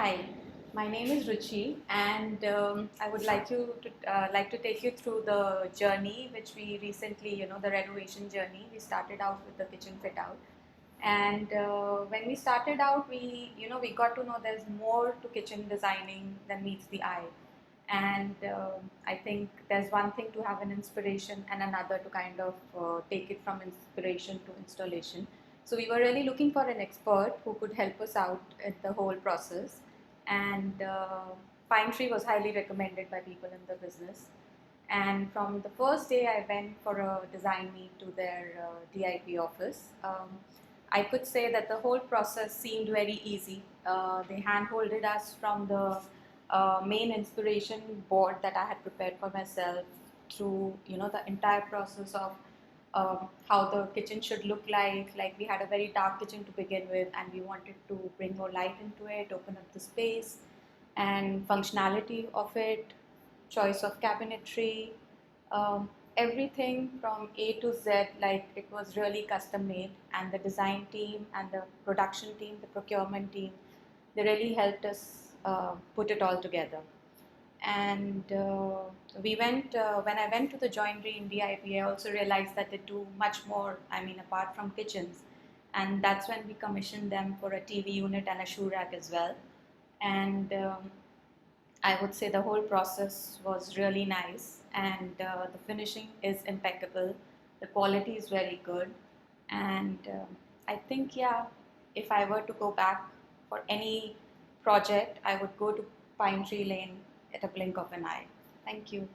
Hi, my name is Ruchi, and I would like to take you through the journey which we recently, the renovation journey. We started out with the kitchen fit out, and when we started out, we got to know there's more to kitchen designing than meets the eye, and I think there's one thing to have an inspiration and another to kind of take it from inspiration to installation. So we were really looking for an expert who could help us out at the whole process, and Pine Tree was highly recommended by people in the business. And from the first day I went for a design meet to their DIP office, I could say that the whole process seemed very easy. They hand-holded us from the main inspiration board that I had prepared for myself through the entire process of how the kitchen should look like. Like, we had a very dark kitchen to begin with, and we wanted to bring more light into it, open up the space and functionality of it, choice of cabinetry, everything from A to Z. Like, it was really custom made, and the design team and the production team, the procurement team, they really helped us put it all together. And we went when I went to the joinery in DIP, I also realized that they do much more, I mean, apart from kitchens. And that's when we commissioned them for a TV unit and a shoe rack as well. And I would say the whole process was really nice, and the finishing is impeccable. The quality is very good, and I think, yeah, if I were to go back for any project, I would go to Pine Tree Lane at a blink of an eye. Thank you.